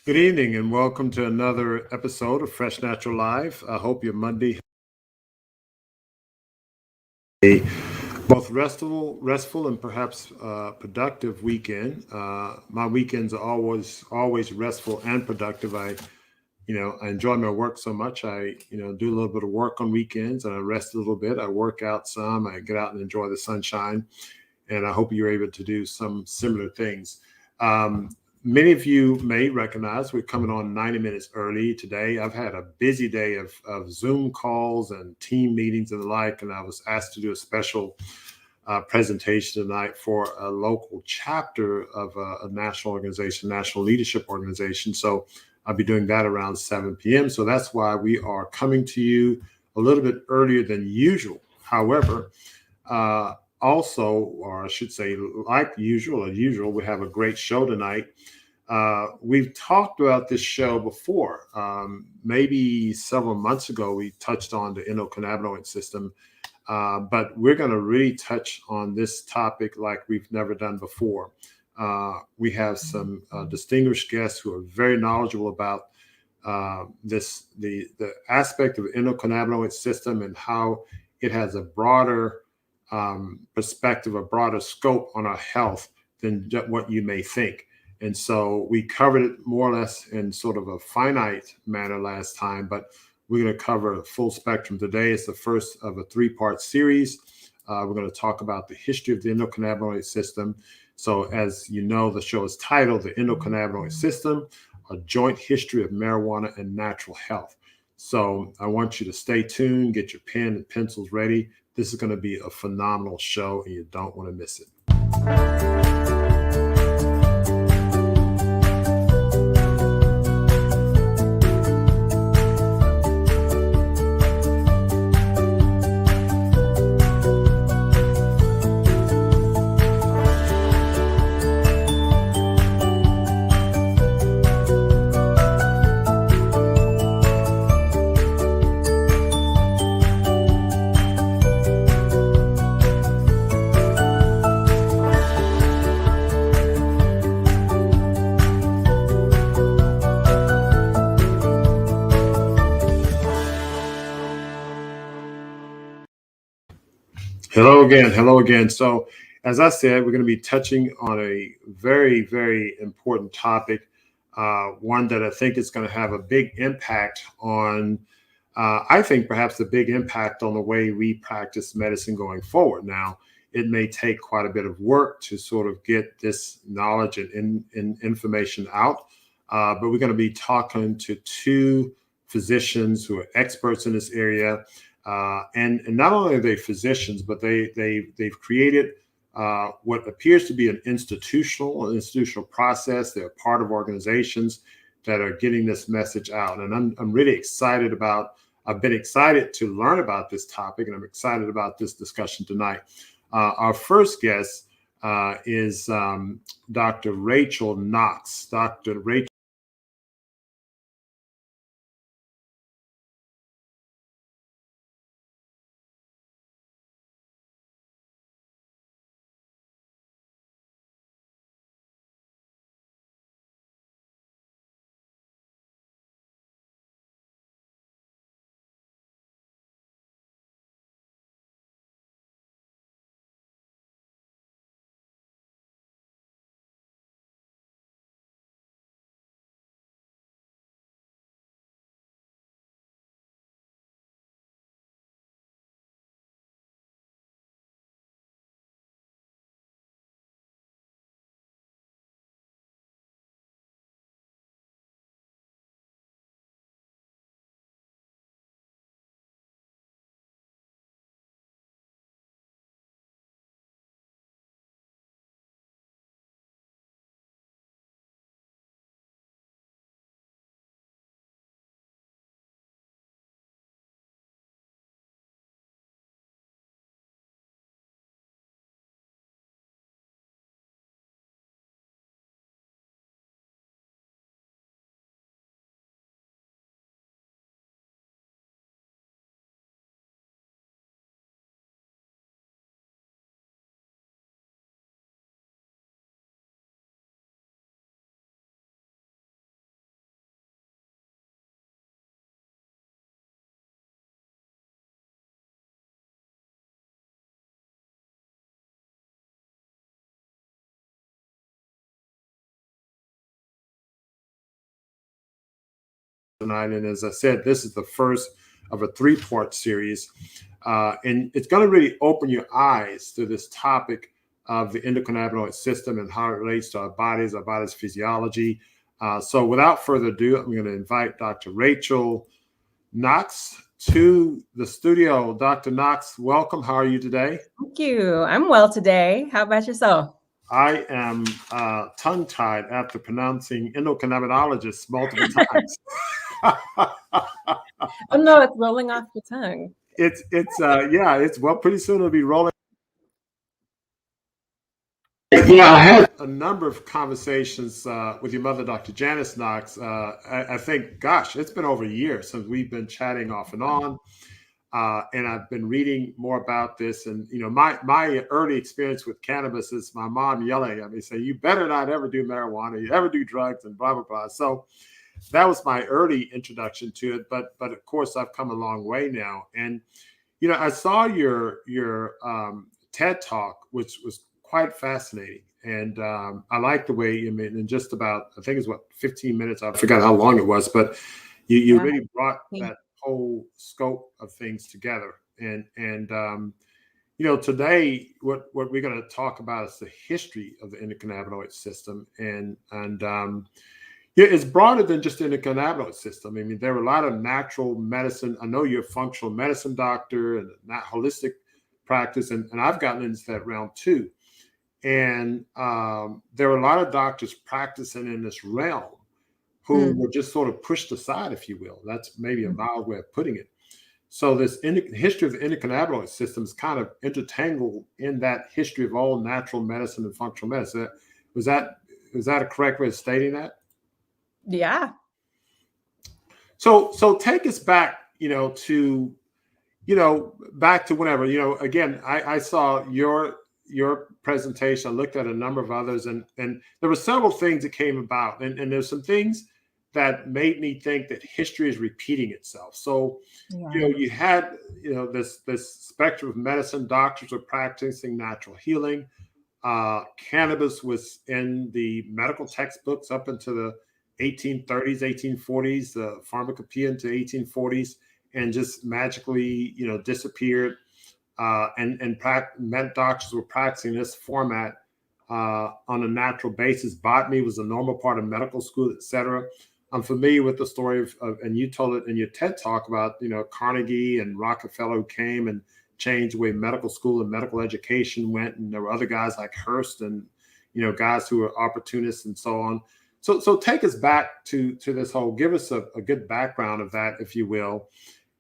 Good evening and welcome to another episode of Fresh Natural Live. I hope your Monday a both restful and perhaps productive weekend. My weekends are always restful and productive. I enjoy my work so much. I do a little bit of work on weekends and I rest a little bit. I work out some. I get out and enjoy the sunshine, and I hope you're able to do some similar things. Um, Many of you may recognize we're coming on 90 minutes early today. I've had a busy day of Zoom calls and team meetings and the like, and I was asked to do a special presentation tonight for a local chapter of a national organization, national leadership organization. So I'll be doing that around 7 p.m. So that's why we are coming to you a little bit earlier than usual. However, uh, also, or I should say, like usual, we have a great show tonight. We've talked about this show before. Maybe several months ago, we touched on the endocannabinoid system, but we're going to really touch on this topic like we've never done before. We have some distinguished guests who are very knowledgeable about the aspect of the endocannabinoid system and how it has a broader perspective, a broader scope on our health than what you may think. And so we covered it more or less in sort of a finite manner last time, but we're going to cover a full spectrum today. It's the first of a three-part series. We're going to talk about the history of the endocannabinoid system. So as you know, the show is titled The Endocannabinoid System, A Joint History of Marijuana and Natural Health. So I want you to stay tuned, get your pen and pencils ready. This is going to be a phenomenal show, and you don't want to miss it. Hello again. Hello again. So, as I said, we're going to be touching on a very, very important topic, one that I think is going to have a big impact on, I think perhaps a big impact on the way we practice medicine going forward. Now, it may take quite a bit of work to sort of get this knowledge and information out, but we're going to be talking to two physicians who are experts in this area, and not only are they physicians, but they've created what appears to be an institutional process. They're part of organizations that are getting this message out, and I'm really excited about. I've been excited to learn about this topic, and I'm excited about this discussion tonight. Our first guest is Dr. Rachel Knox. Dr. Rachel tonight. And as I said, this is the first of a three-part series. And it's going to really open your eyes to this topic of the endocannabinoid system and how it relates to our body's physiology. So without further ado, I'm going to invite Dr. Rachel Knox to the studio. Dr. Knox, welcome. How are you today? Thank you. I'm well today. How about yourself? I am tongue-tied after pronouncing endocannabinologist multiple times. Oh no, it's rolling off your tongue. It's well, pretty soon it'll be rolling. Yeah, I had a number of conversations with your mother, Dr. Janice Knox. I think, gosh, it's been over a year since we've been chatting off and on. And I've been reading more about this. And, you know, my early experience with cannabis is my mom yelling at me, saying, you better not ever do marijuana, you ever do drugs and blah, blah, blah. So that was my early introduction to it. But of course, I've come a long way now. And, you know, I saw your TED Talk, which was quite fascinating. And I like the way, I mean, in just about, I think it's 15 minutes. I forgot how long it was, but you really brought that whole scope of things together. And you know, today, what we're going to talk about is the history of the endocannabinoid system. And yeah, it's broader than just the endocannabinoid system. I mean, there are a lot of natural medicine. I know you're a functional medicine doctor and not holistic practice, and I've gotten into that realm too. And there are a lot of doctors practicing in this realm who were just sort of pushed aside, if you will. That's maybe a mild way of putting it. So this history of the endocannabinoid system is kind of intertangled in that history of all natural medicine and functional medicine. Was that a correct way of stating that? Yeah. So take us back, to, back to whenever, again, I saw your presentation. I looked at a number of others, and there were several things that came about, and there's some things that made me think that history is repeating itself. So, you had, this spectrum of medicine. Doctors were practicing natural healing. Cannabis was in the medical textbooks up into the 1830s, 1840s, the pharmacopoeia into 1840s, and just magically, disappeared. And doctors were practicing this format on a natural basis. Botany was a normal part of medical school, etc. I'm familiar with the story of, and you told it in your TED Talk about, Carnegie and Rockefeller who came and changed the way medical school and medical education went. And there were other guys like Hearst and, guys who were opportunists and so on. So take us back to this whole, give us a good background of that, if you will,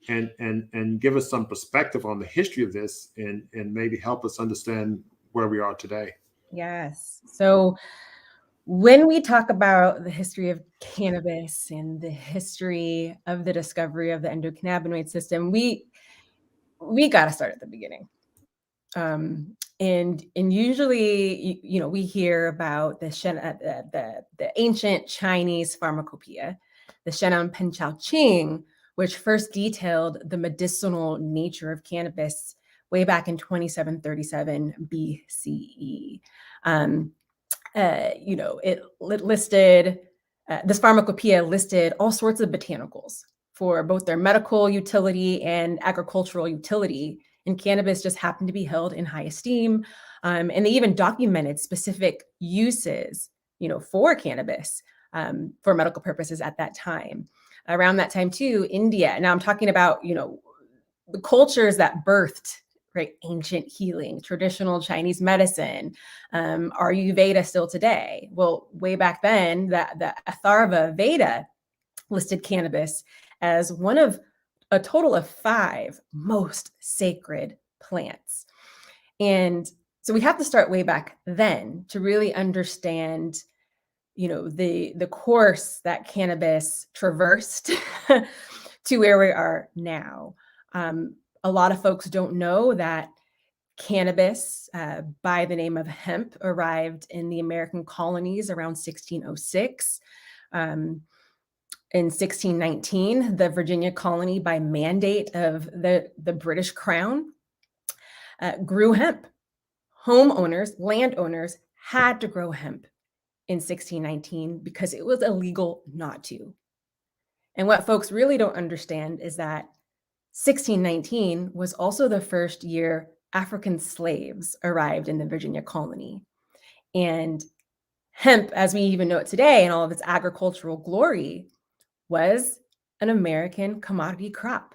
and give us some perspective on the history of this, and maybe help us understand where we are today. Yes. So when we talk about the history of cannabis and the history of the discovery of the endocannabinoid system, we got to start at the beginning. And usually, we hear about the ancient Chinese pharmacopoeia, the Shennan Penchao Qing, which first detailed the medicinal nature of cannabis way back in 2737 BCE. It listed, this pharmacopoeia listed all sorts of botanicals for both their medical utility and agricultural utility. And cannabis just happened to be held in high esteem. And they even documented specific uses, for cannabis for medical purposes at that time. Around that time too, India. Now I'm talking about, the cultures that birthed, right, ancient healing, traditional Chinese medicine, Ayurveda still today. Well, way back then, the Atharva Veda listed cannabis as one of a total of 5 most sacred plants. And so we have to start way back then to really understand, the course that cannabis traversed to where we are now. A lot of folks don't know that cannabis, by the name of hemp, arrived in the American colonies around 1606. In 1619, the Virginia colony, by mandate of the British Crown, grew hemp. Homeowners, landowners had to grow hemp in 1619 because it was illegal not to. And what folks really don't understand is that 1619 was also the first year African slaves arrived in the Virginia colony. And hemp, as we even know it today, in all of its agricultural glory, was an American commodity crop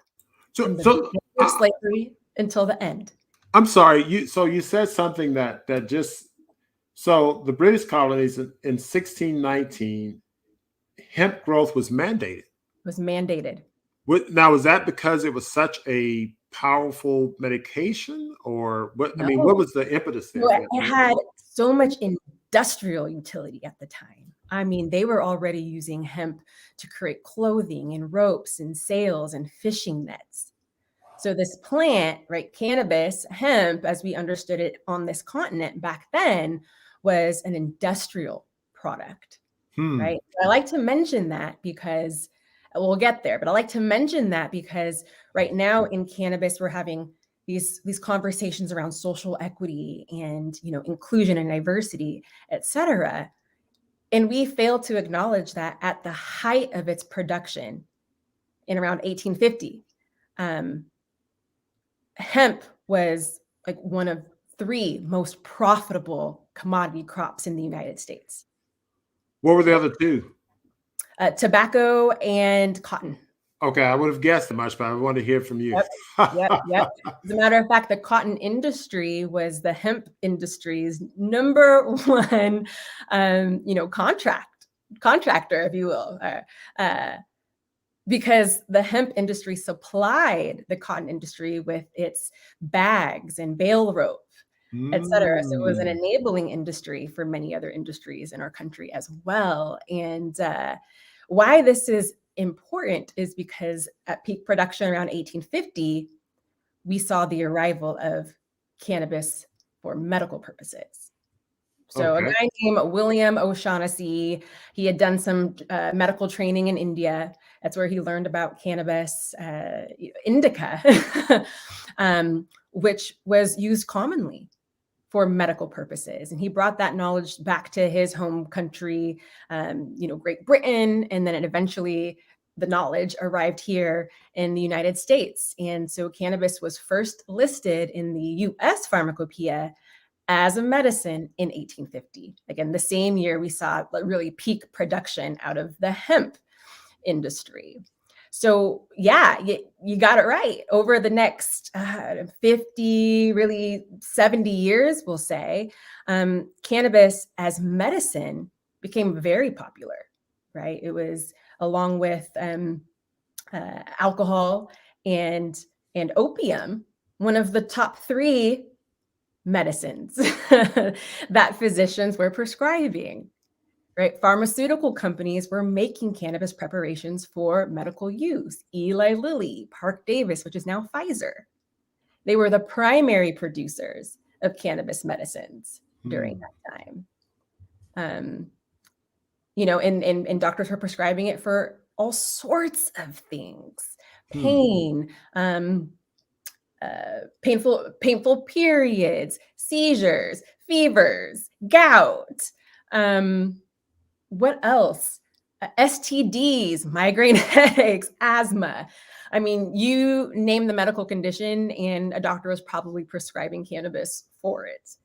from So, the so beginning of slavery until the end. I'm sorry. You said something that just so the British colonies in 1619 hemp growth was mandated. Was mandated. Now, was that because it was such a powerful medication, or what? I mean, what No, was the impetus there well, for that it mandate? had so much industrial utility at the time. I mean, they were already using hemp to create clothing and ropes and sails and fishing nets. So this plant, right, cannabis, hemp, as we understood it on this continent back then, was an industrial product, Hmm. right? I like to mention that because we'll get there, but I like to mention that because right now in cannabis, we're having these conversations around social equity and inclusion and diversity, et cetera. And we fail to acknowledge that at the height of its production in around 1850, um, hemp was like one of three most profitable commodity crops in the United States. What were the other two? Tobacco and cotton. Okay, I would have guessed as much, but I want to hear from you. Yep, yep. As a matter of fact, the cotton industry was the hemp industry's number one, contractor, if you will, because the hemp industry supplied the cotton industry with its bags and bale rope, et cetera. So it was an Mm. enabling industry for many other industries in our country as well. And why this is important is because at peak production around 1850, we saw the arrival of cannabis for medical purposes. So a Okay. guy named William O'Shaughnessy, he had done some medical training in India. That's where he learned about cannabis, indica, which was used commonly for medical purposes. And he brought that knowledge back to his home country, Great Britain, and then the knowledge arrived here in the United States. And so cannabis was first listed in the US Pharmacopoeia as a medicine in 1850. Again, the same year we saw really peak production out of the hemp industry. So yeah, you got it right. Over the next 50, really 70 years, we'll say, cannabis as medicine became very popular, right? It was along with alcohol and opium, one of the top three medicines that physicians were prescribing, right? Pharmaceutical companies were making cannabis preparations for medical use. Eli Lilly, Park Davis, which is now Pfizer. They were the primary producers of cannabis medicines during Hmm. that time. And doctors were prescribing it for all sorts of things, Hmm. pain, painful periods, seizures, fevers, gout. What else? STDs, migraine headaches, asthma. I mean, you name the medical condition, and a doctor was probably prescribing cannabis for it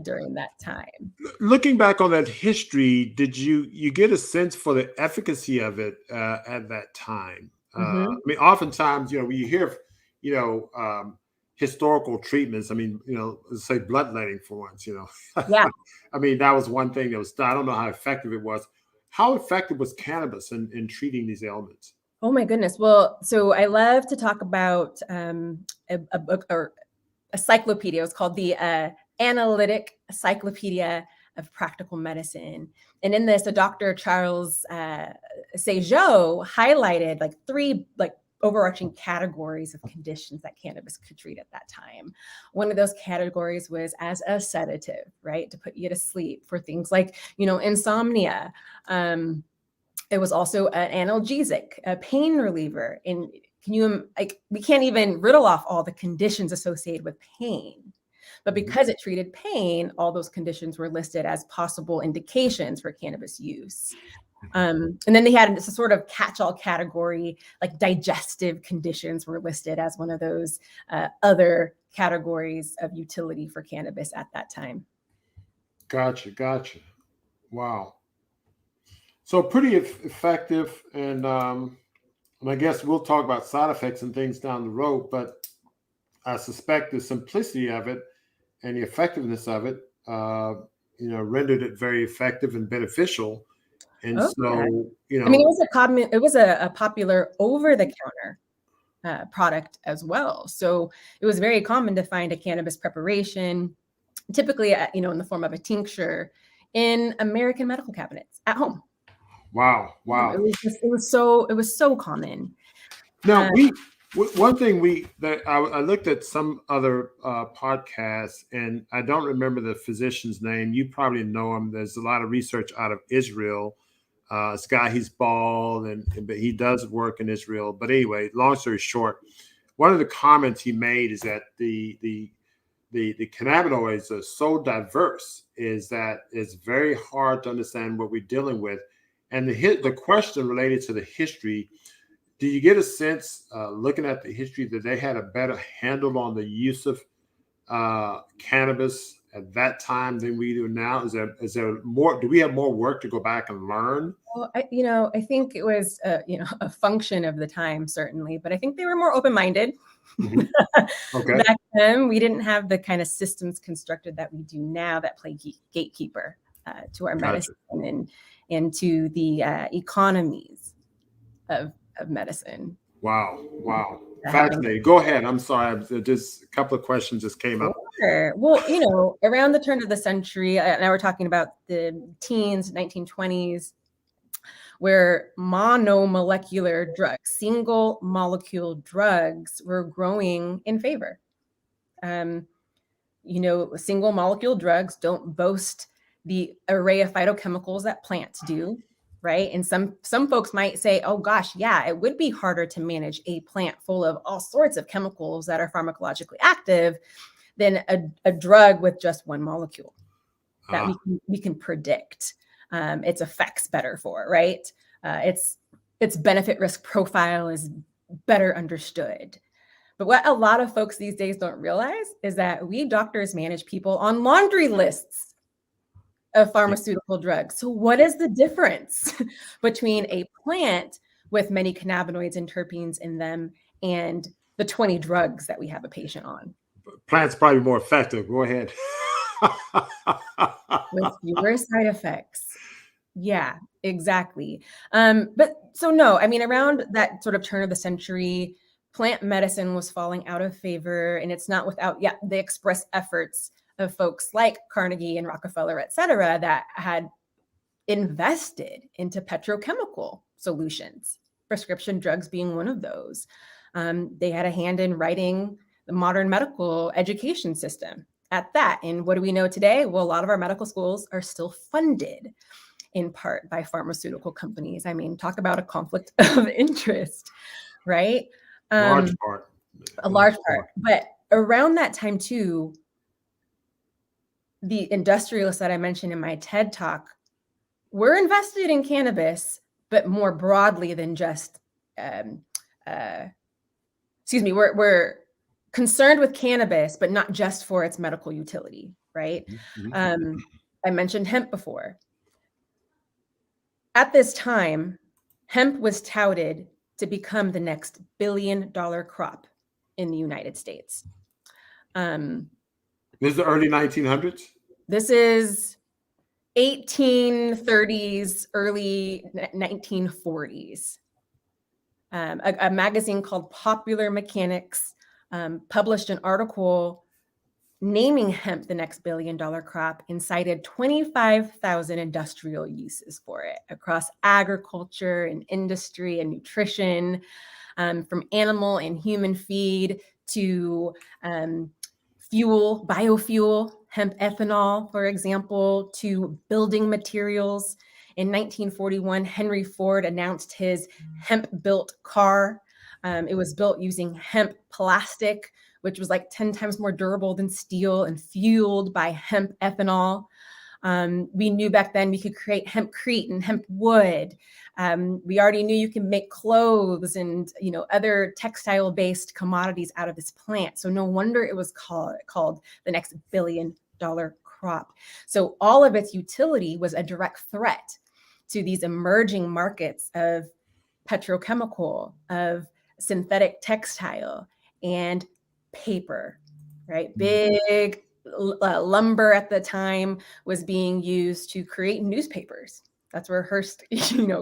during that time. Looking back on that history, did you get a sense for the efficacy of it at that time? I Mhm. mean, oftentimes, when you hear, historical treatments. I mean, let's say bloodletting for once. Yeah. I mean, that was one thing that was done. I don't know how effective it was. How effective was cannabis in treating these ailments? Oh my goodness. Well, so I love to talk about a book or a cyclopedia. It was called the Analytic Cyclopedia of Practical Medicine. And in this, a Dr. Charles Sejo highlighted like three overarching categories of conditions that cannabis could treat at that time. One of those categories was as a sedative, right, to put you to sleep for things like, insomnia. It was also an analgesic, a pain reliever. And we can't even riddle off all the conditions associated with pain. But Mhm. because it treated pain, all those conditions were listed as possible indications for cannabis use. And then they had this sort of catch-all category, like digestive conditions were listed as one of those other categories of utility for cannabis at that time. Gotcha. Wow. So pretty effective, and I guess we'll talk about side effects and things down the road, but I suspect the simplicity of it and the effectiveness of it, rendered it very effective and beneficial. And Oh, yeah. so, I mean, it was a popular over-the-counter product as well. So it was very common to find a cannabis preparation, typically, in the form of a tincture, in American medical cabinets at home. wow. It was so common. Now one thing I looked at some other podcasts, and I don't remember the physician's name. You probably know him. There's a lot of research out of Israel. This guy, he's bald, but he does work in Israel. But anyway, long story short, one of the comments he made is that the cannabinoids are so diverse is that it's very hard to understand what we're dealing with. And the question related to the history, do you get a sense, looking at the history, that they had a better handle on the use of cannabis at that time than we do now? Is there more? Do we have more work to go back and learn? Well, I think it was, a function of the time, certainly, but I think they were more open-minded. Mhm. Okay. Back then, we didn't have the kind of systems constructed that we do now that play gatekeeper to our Gotcha. medicine and to the economies of medicine. Wow. Having Fascinating. Go ahead. I'm sorry. Just a couple of questions just came up. Sure. Well, around the turn of the century, now we're talking about the teens, 1920s, where monomolecular drugs, single molecule drugs, were growing in favor. Single molecule drugs don't boast the array of phytochemicals that plants do, right? And some folks might say, oh gosh, yeah, it would be harder to manage a plant full of all sorts of chemicals that are pharmacologically active than a drug with just one molecule that we can predict its effects better for, right? Its benefit risk profile is better understood. But what a lot of folks these days don't realize is that we doctors manage people on laundry lists of pharmaceutical drugs. So what is the difference between a plant with many cannabinoids and terpenes in them and the 20 drugs that we have a patient on? Plants probably more effective. Go ahead. With fewer side effects. Yeah, exactly. But so no, I mean, around that sort of turn of the century, plant medicine was falling out of favor, and it's not without the express efforts of folks like Carnegie and Rockefeller, et cetera, that had invested into petrochemical solutions, prescription drugs being one of those. They had a hand in writing the modern medical education system at that. And what do we know today? Well, a lot of our medical schools are still funded in part by pharmaceutical companies. I mean, talk about a conflict of interest, right? Large part. A large part. But around that time too, the industrialists that I mentioned in my TED talk were invested in cannabis, but more broadly than just, we're concerned with cannabis, but not just for its medical utility, right? Mm-hmm. I mentioned hemp before. At this time, hemp was touted to become the next billion-dollar crop in the United States. This is the early 1900s? This is 1830s, early 1940s. A magazine called Popular Mechanics published an article naming hemp the next billion-dollar crop and cited 25,000 industrial uses for it across agriculture and industry and nutrition, from animal and human feed to biofuel, hemp ethanol, for example, to building materials. In 1941, Henry Ford announced his hemp-built car. It was built using hemp plastic, which was like 10 times more durable than steel and fueled by hemp ethanol. We knew back then we could create hempcrete and hemp wood. We already knew you can make clothes and other textile-based commodities out of this plant. So no wonder it was called the next billion-dollar crop. So all of its utility was a direct threat to these emerging markets of petrochemical, of synthetic textile, and paper, right? Big lumber at the time was being used to create newspapers. That's where Hearst,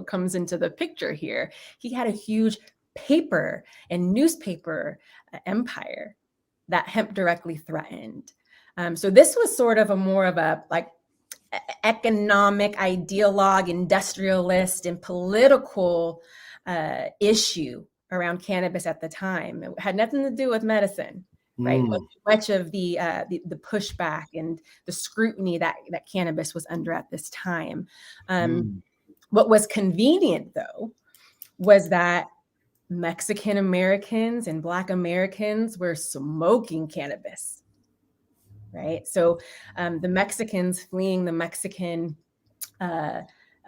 comes into the picture here. He had a huge paper and newspaper empire that hemp directly threatened. So this was sort of more of a economic ideologue, industrialist, and political issue around cannabis at the time. It had nothing to do with medicine, right? Much of the pushback and the scrutiny that cannabis was under at this time. What was convenient, though, was that Mexican Americans and Black Americans were smoking cannabis, right? So the Mexicans fleeing the Mexican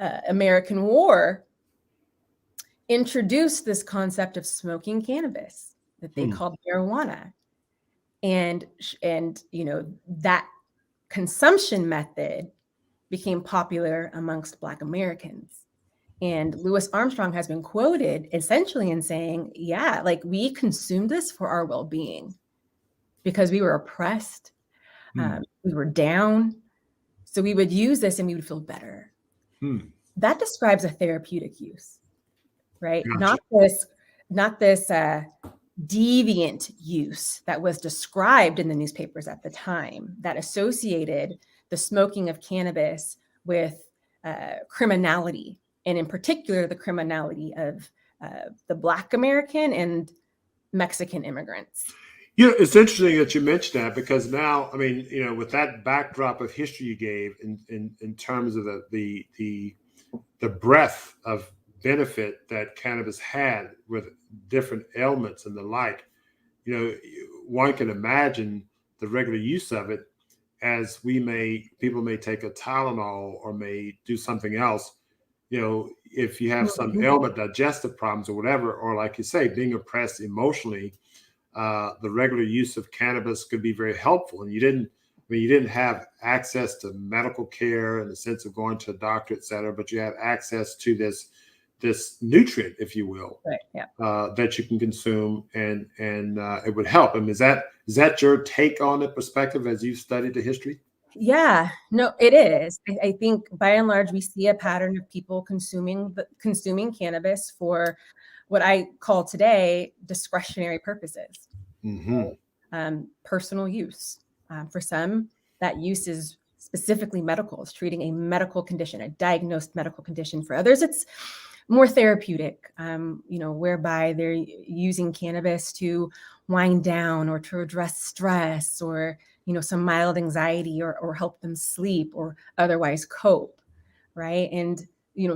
American War introduced this concept of smoking cannabis that they called marijuana. And that consumption method became popular amongst Black Americans. And Louis Armstrong has been quoted essentially in saying, yeah, we consumed this for our well-being because we were oppressed, we were down. So we would use this and we would feel better. That describes a therapeutic use, right? Gotcha. Not this deviant use that was described in the newspapers at the time that associated the smoking of cannabis with criminality, and in particular, the criminality of the Black American and Mexican immigrants. It's interesting that you mentioned that, because now, with that backdrop of history you gave in terms of the breadth of benefit that cannabis had with different ailments and the like, one can imagine the regular use of it as people may take a Tylenol or may do something else. If you have some ailment, digestive problems or whatever, or like you say, being oppressed emotionally, the regular use of cannabis could be very helpful. And you didn't have access to medical care in the sense of going to a doctor, et cetera, but you had access to this nutrient, if you will, right, yeah. That you can consume, and it would help. Is that your take on the perspective as you've studied the history? Yeah, no, it is. I think by and large, we see a pattern of people consuming cannabis for what I call today discretionary purposes, personal use. For some, that use is specifically medical. It's treating a medical condition, a diagnosed medical condition. For others, it's more therapeutic, whereby they're using cannabis to wind down or to address stress or some mild anxiety or help them sleep or otherwise cope, right? And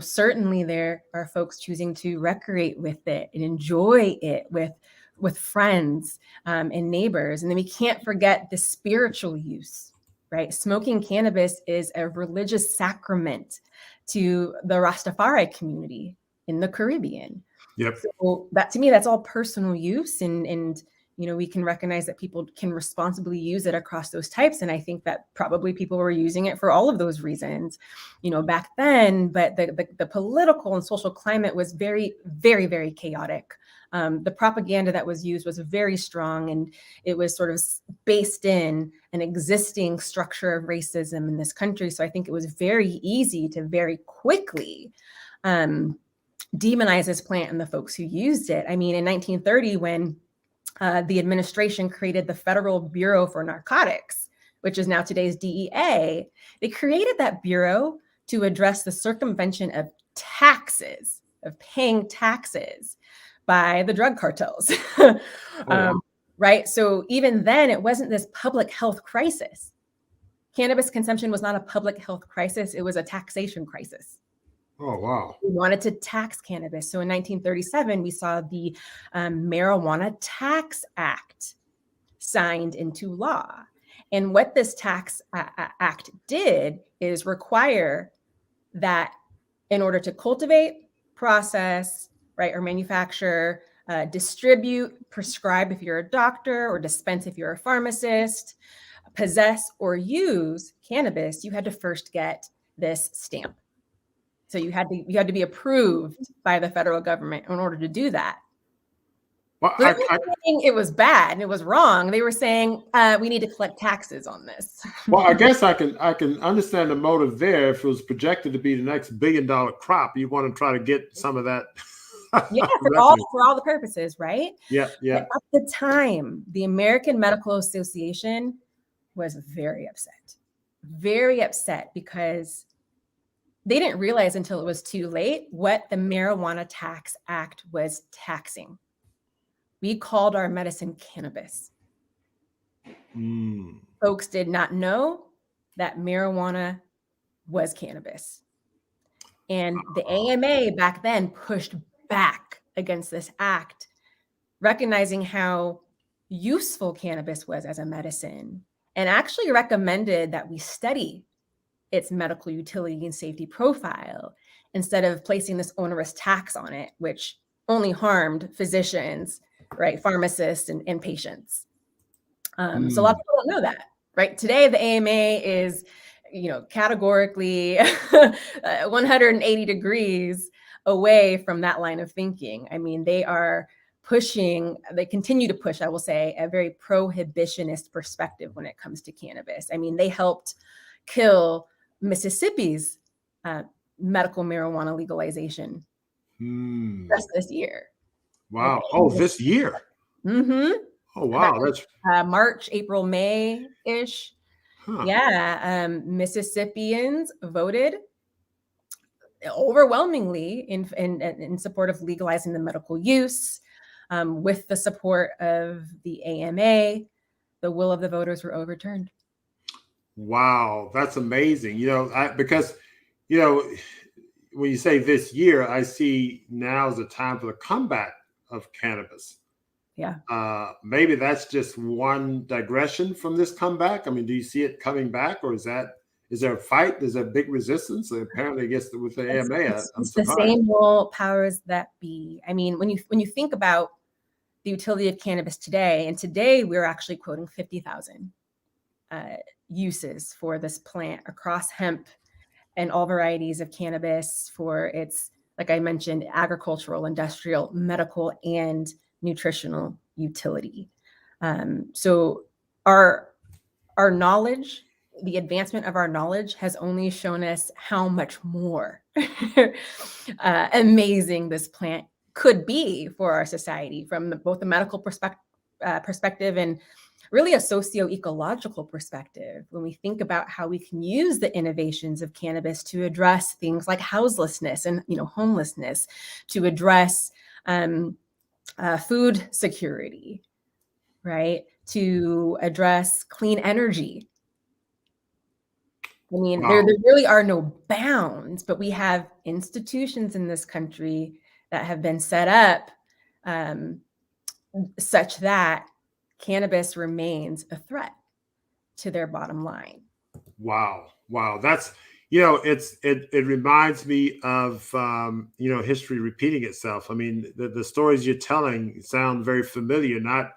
certainly there are folks choosing to recreate with it and enjoy it with friends and neighbors. And then we can't forget the spiritual use, right? Smoking cannabis is a religious sacrament to the Rastafari community in the Caribbean. Yep. So that, to me, that's all personal use, and we can recognize that people can responsibly use it across those types. And I think that probably people were using it for all of those reasons, back then. But the political and social climate was very, very, very chaotic. The propaganda that was used was very strong, and it was sort of based in an existing structure of racism in this country. So I think it was very easy to very quickly demonize this plant and the folks who used it. In 1930, when the administration created the Federal Bureau for Narcotics, which is now today's DEA, they created that bureau to address the circumvention of taxes, of paying taxes by the drug cartels. Right? So even then, it wasn't this public health crisis. Cannabis consumption was not a public health crisis. It was a taxation crisis. Oh, wow. We wanted to tax cannabis. So in 1937, we saw the Marijuana Tax Act signed into law. And what this tax act did is require that in order to cultivate, process, right, or manufacture, distribute, prescribe if you're a doctor, or dispense if you're a pharmacist, possess or use cannabis, you had to first get this stamp. So you had to be approved by the federal government in order to do that. Well, So they weren't saying it was bad and it was wrong. They were saying we need to collect taxes on this. well, I guess I can understand the motive there. If it was projected to be the next $1 billion crop, you want to try to get some of that. Yeah, revenue. for all the purposes, right? Yeah, yeah. But at the time, the American Medical Association was very upset because they didn't realize until it was too late what the Marijuana Tax Act was taxing. We called our medicine cannabis. Folks did not know that marijuana was cannabis. And the AMA back then pushed back against this act, recognizing how useful cannabis was as a medicine, and actually recommended that we study its medical utility and safety profile instead of placing this onerous tax on it, which only harmed physicians, right, pharmacists, and patients. So a lot of people don't know that, right? Today, the AMA is, categorically 180 degrees away from that line of thinking. I mean, they continue to push, I will say, a very prohibitionist perspective when it comes to cannabis. I mean, they helped kill Mississippi's medical marijuana legalization just this year. Wow. Oh, this year. Mm-hmm. Oh, wow. That's March, April, May-ish. Huh. Yeah. Mississippians voted overwhelmingly in support of legalizing the medical use. With the support of the AMA, the will of the voters were overturned. Wow, that's amazing. Because when you say this year, I see now is the time for the comeback of cannabis. Yeah. Maybe that's just one digression from this comeback. I mean, do you see it coming back, or is there a fight? Is there a big resistance? Apparently, I guess with the AMA, I'm it's surprised. The same old powers that be. I mean, when you think about the utility of cannabis today, and today we're actually quoting 50,000 uses for this plant across hemp and all varieties of cannabis for its, like I mentioned, agricultural, industrial, medical, and nutritional utility. So our knowledge, the advancement of our knowledge has only shown us how much more amazing this plant could be for our society from both the medical perspective and really a socio-ecological perspective. When we think about how we can use the innovations of cannabis to address things like houselessness and homelessness, to address food security, right? To address clean energy. I mean, there really are no bounds, but we have institutions in this country that have been set up such that cannabis remains a threat to their bottom line. Wow. That's, it reminds me of, history repeating itself. I mean, the stories you're telling sound very familiar, not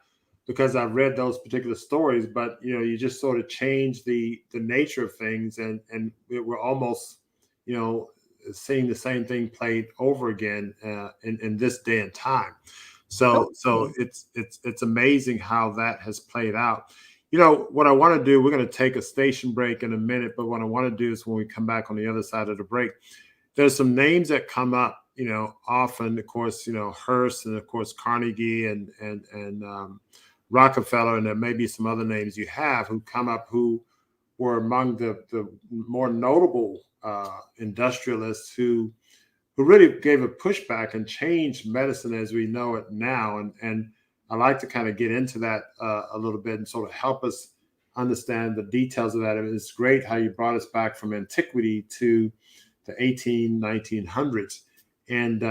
because I've read those particular stories, but, you just sort of change the nature of things, and we're almost, seeing the same thing played over again in this day and time. So it's amazing how that has played out. What I want to do, we're going to take a station break in a minute, but what I want to do is when we come back on the other side of the break, there's some names that come up, often, of course, Hearst, and of course, Carnegie and Rockefeller, and there may be some other names you have who come up who were among the more notable industrialists who really gave a pushback and changed medicine as we know it now. And I like to kind of get into that a little bit and sort of help us understand the details of that. I mean, it's great how you brought us back from antiquity to the 1900s. And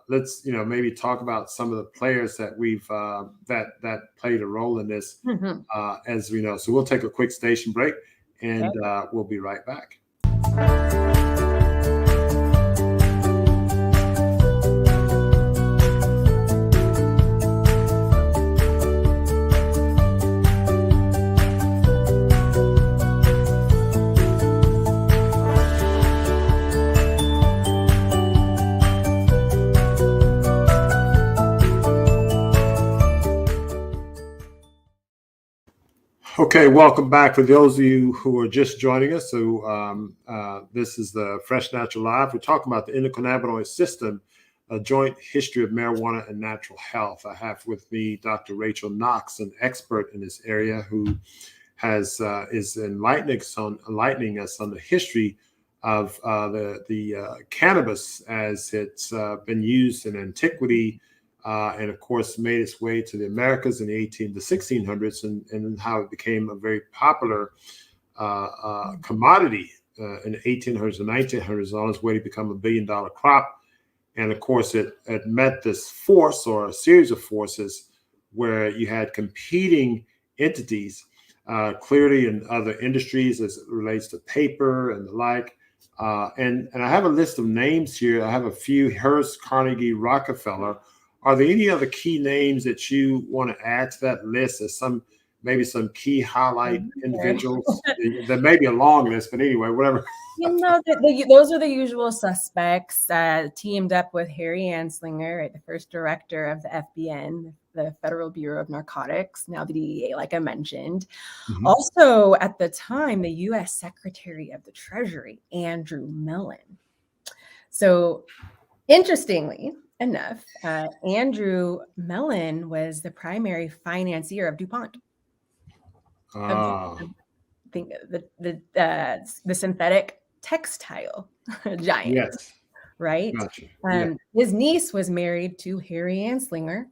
let's maybe talk about some of the players that we've that played a role in this, as we know. So we'll take a quick station break, and we'll be right back. Okay, welcome back. For those of you who are just joining us, so this is the Fresh Natural Live. We're talking about the endocannabinoid system, a joint history of marijuana and natural health. I have with me Dr. Rachel Knox, an expert in this area, who is enlightening us on the history of the cannabis as it's been used in antiquity. And of course, made its way to the Americas in the 1600s, and how it became a very popular commodity in the 1800s and 1900s, on its way to become $1 billion crop. And of course, it met this force, or a series of forces, where you had competing entities, clearly in other industries as it relates to paper and the like. And I have a list of names here. I have a few: Hearst, Carnegie, Rockefeller. Are there any other key names that you want to add to that list as maybe some key highlight individuals? There may be a long list, but anyway, whatever. Those are the usual suspects. Teamed up with Harry Anslinger, right, the first director of the FBN, the Federal Bureau of Narcotics, now the DEA, like I mentioned. Mm-hmm. Also, at the time, the U.S. Secretary of the Treasury, Andrew Mellon. So, interestingly enough, Andrew Mellon was the primary financier of DuPont. I think the synthetic textile giant. Yes. Right. Gotcha. His niece was married to Harry Anslinger.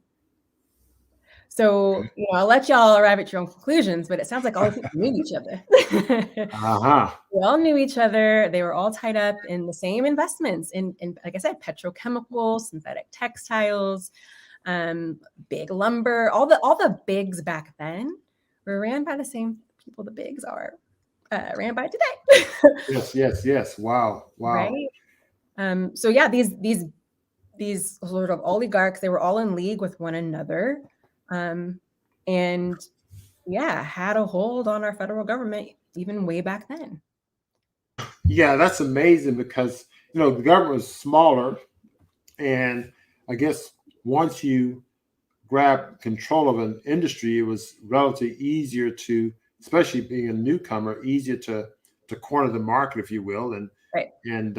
So, I'll let y'all arrive at your own conclusions, but it sounds like all of them knew each other. We all knew each other. They were all tied up in the same investments in, like I said, petrochemicals, synthetic textiles, big lumber. All the bigs back then were ran by the same people the bigs are ran by today. Yes. Wow. Right. So yeah, these sort of oligarchs, they were all in league with one another. And yeah, had a hold on our federal government even way back then. Yeah, that's amazing, because the government was smaller, and I guess once you grab control of an industry, it was relatively easier to, especially being a newcomer, easier to corner the market, if you will, and right. and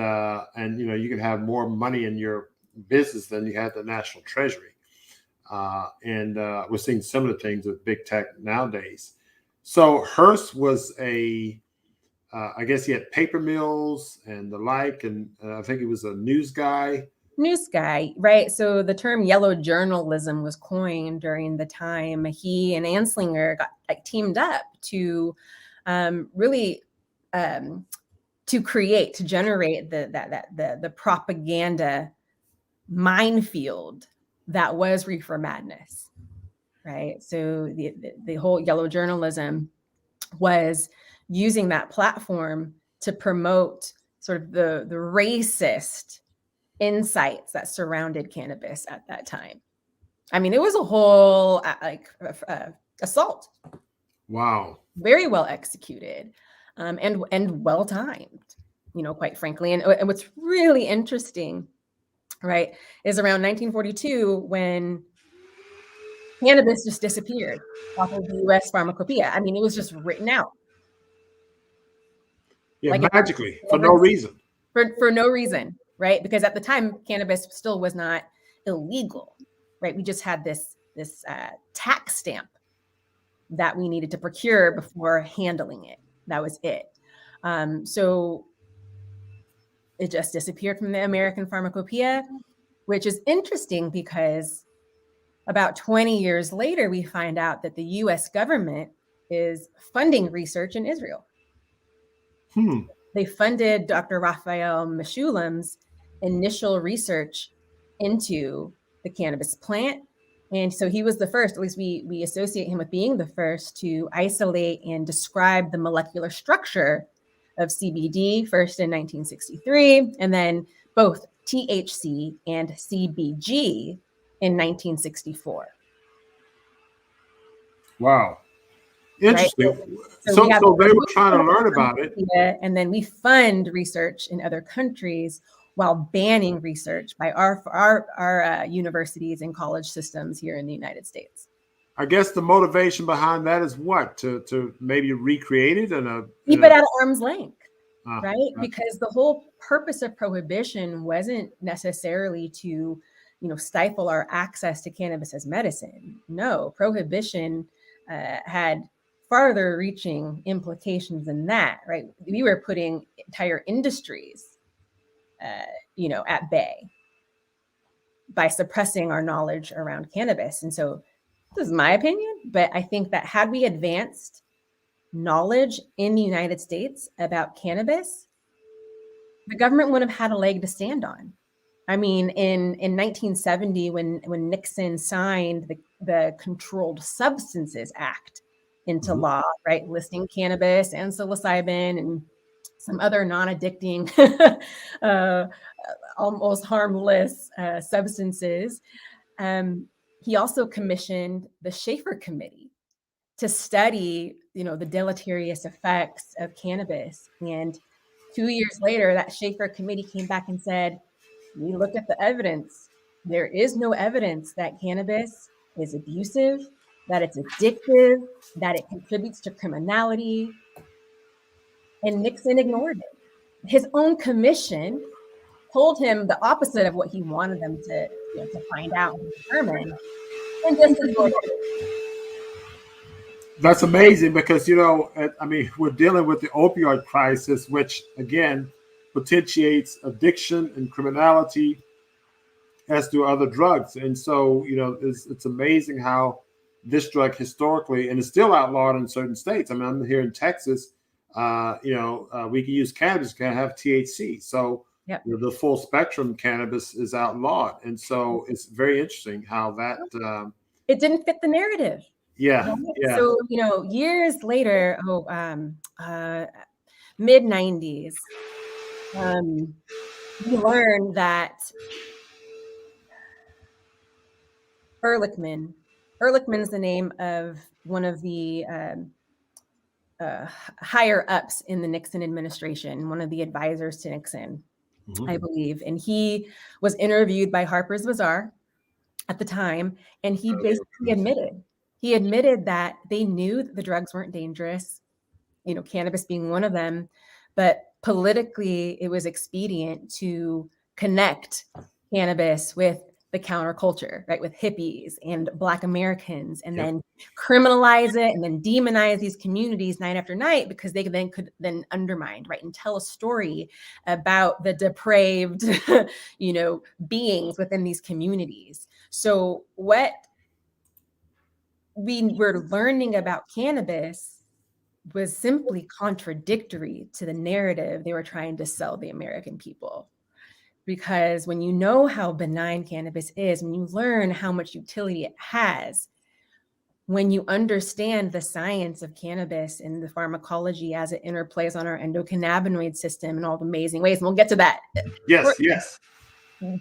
you can have more money in your business than you had the national treasury. And we're seeing similar things with big tech nowadays. So Hearst was I guess he had paper mills and the like, and I think he was a news guy. News guy, right? So the term yellow journalism was coined during the time he and Anslinger got teamed up to really to generate the propaganda minefield that was reefer madness, right? So the whole yellow journalism was using that platform to promote sort of the racist insights that surrounded cannabis at that time. I mean, it was a whole assault. Wow. Very well executed, and well timed, quite frankly. And what's really interesting, right, is around 1942 when cannabis just disappeared off of the U.S. pharmacopoeia. I mean, it was just written out. Yeah, magically, for no reason. For no reason, right? Because at the time, cannabis still was not illegal, right? We just had this tax stamp that we needed to procure before handling it. That was it. So it just disappeared from the American pharmacopoeia, which is interesting because about 20 years later, we find out that the U.S. government is funding research in Israel. They funded Dr. Raphael Meshulam's initial research into the cannabis plant. And so he was the first, at least we associate him with being the first to isolate and describe the molecular structure of CBD, first in 1963, and then both THC and CBG in 1964. Wow. Right. Interesting. So So they were trying to learn about it. And then we fund research in other countries while banning research by our universities and college systems here in the United States. I guess the motivation behind that is what? To maybe recreate it keep it at arm's length, right? Because the whole purpose of prohibition wasn't necessarily to, stifle our access to cannabis as medicine. No, prohibition had farther reaching implications than that, right? We were putting entire industries, at bay by suppressing our knowledge around cannabis. And so this is my opinion, but I think that had we advanced knowledge in the United States about cannabis, the government would have had a leg to stand on. I mean, in 1970, when Nixon signed the Controlled Substances Act into law, right, listing cannabis and psilocybin and some other non-addicting, almost harmless substances, he also commissioned the Schaefer Committee to study, the deleterious effects of cannabis. And 2 years later, that Schaefer Committee came back and said, we looked at the evidence. There is no evidence that cannabis is abusive, that it's addictive, that it contributes to criminality. And Nixon ignored it. His own commission told him the opposite of what he wanted them to find out and determine, and just ignored it. That's amazing because, we're dealing with the opioid crisis, which, again, potentiates addiction and criminality, as do other drugs. And so, it's amazing how this drug historically, and it's still outlawed in certain states. I mean, I'm here in Texas, we can use cannabis, can have THC. So the full spectrum cannabis is outlawed. And so it's very interesting how that... it didn't fit the narrative. Yeah. So, years later, mid 90s, we learned that Ehrlichman's the name of one of the higher ups in the Nixon administration, one of the advisors to Nixon, I believe. And he was interviewed by Harper's Bazaar at the time, and he basically admitted that they knew that the drugs weren't dangerous, cannabis being one of them, but politically it was expedient to connect cannabis with the counterculture, right, with hippies and Black Americans, and then criminalize it and then demonize these communities night after night, because they could then undermine, right, and tell a story about the depraved, beings within these communities. So what we were learning about cannabis was simply contradictory to the narrative they were trying to sell the American people. Because when you know how benign cannabis is, when you learn how much utility it has, when you understand the science of cannabis and the pharmacology as it interplays on our endocannabinoid system in all the amazing ways, and we'll get to that. Yes.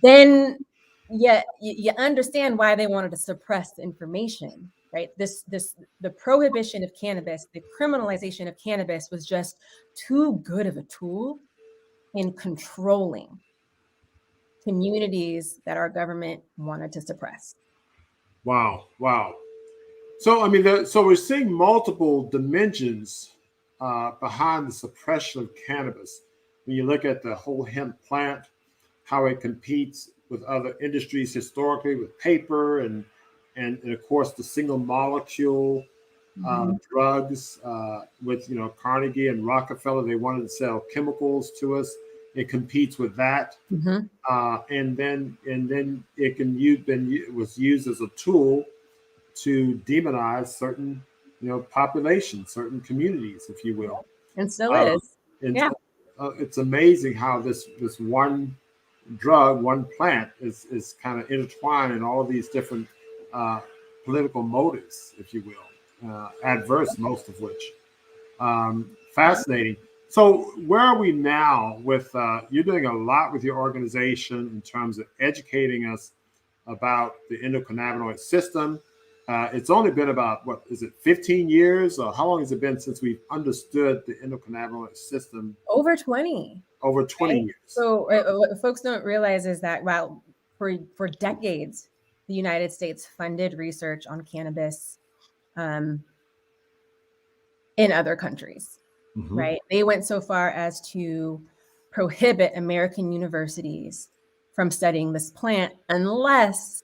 Then you understand why they wanted to suppress the information, right? The prohibition of cannabis, the criminalization of cannabis was just too good of a tool in controlling communities that our government wanted to suppress. Wow. So, so we're seeing multiple dimensions behind the suppression of cannabis. When you look at the whole hemp plant, how it competes with other industries historically, with paper and of course the single molecule drugs with Carnegie and Rockefeller. They wanted to sell chemicals to us. It competes with that, and then it was used as a tool to demonize certain populations, certain communities, if you will, and still is. It's amazing how this one drug, one plant is kind of intertwined in all of these different political motives, if you will, adverse, most of which. Fascinating. So where are we now with, you're doing a lot with your organization in terms of educating us about the endocannabinoid system. It's only been about, what is it, 15 years? Or how long has it been since we've understood the endocannabinoid system? Over 20. Over 20 Right? years. So what folks don't realize is that while for decades, the United States funded research on cannabis in other countries, right? They went so far as to prohibit American universities from studying this plant unless,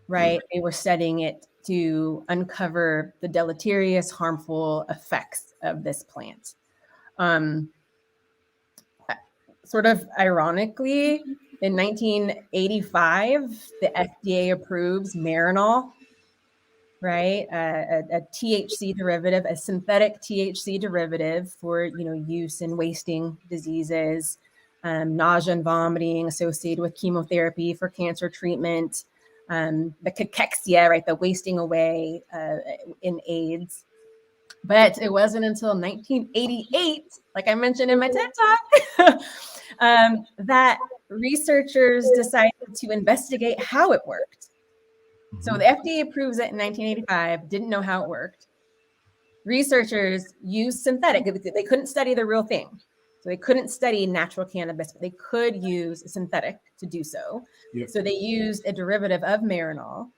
right, they were studying it to uncover the deleterious, harmful effects of this plant. Sort of ironically, in 1985, the FDA approves Marinol, right? A THC derivative, a synthetic THC derivative for use in wasting diseases, nausea and vomiting associated with chemotherapy for cancer treatment, the cachexia, right? The wasting away in AIDS. But it wasn't until 1988, like I mentioned in my TED Talk, that researchers decided to investigate how it worked. So the FDA approves it in 1985, didn't know how it worked. Researchers used synthetic. They couldn't study the real thing. So they couldn't study natural cannabis, but they could use a synthetic to do so. Yep. So they used a derivative of Marinol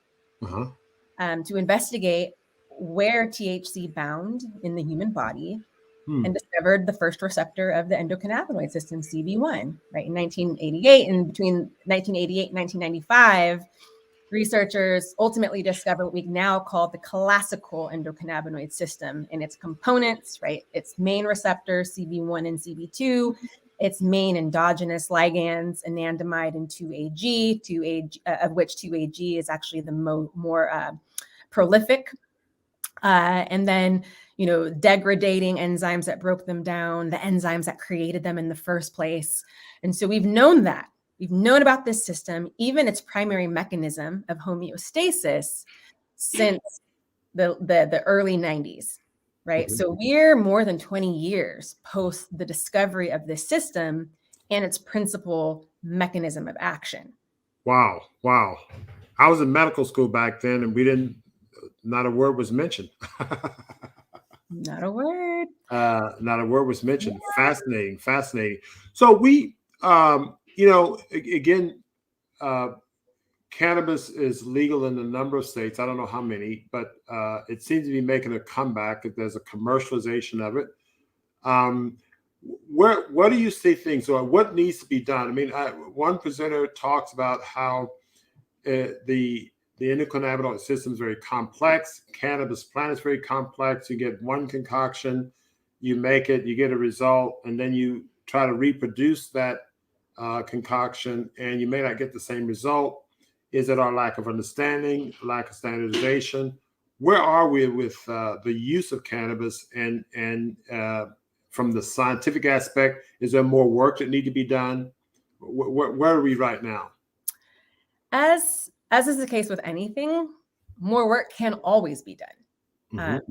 to investigate where THC bound in the human body and discovered the first receptor of the endocannabinoid system, CB1, right, in 1988. And between 1988 and 1995, researchers ultimately discovered what we now call the classical endocannabinoid system and its components, right? Its main receptors, CB1 and CB2, its main endogenous ligands, anandamide and 2-AG, of which 2-AG is actually the more prolific. And then, degradating enzymes that broke them down, the enzymes that created them in the first place. And so we've known that. We've known about this system, even its primary mechanism of homeostasis, since the early 90s, right? So we're more than 20 years post the discovery of this system and its principal mechanism of action. Wow. I was in medical school back then, and not a word was mentioned. Not a word. Not a word was mentioned. Yeah. Fascinating. So we, again, cannabis is legal in a number of states. I don't know how many, but it seems to be making a comeback. There's a commercialization of it. What do you see things, or what needs to be done? I mean, one presenter talks about how the endocannabinoid system is very complex. Cannabis plant is very complex. You get one concoction, you make it, you get a result, and then you try to reproduce that concoction, and you may not get the same result. Is it our lack of understanding, lack of standardization? Where are we with the use of cannabis, and from the scientific aspect, is there more work that need to be done? Where are we right now? As is the case with anything, more work can always be done.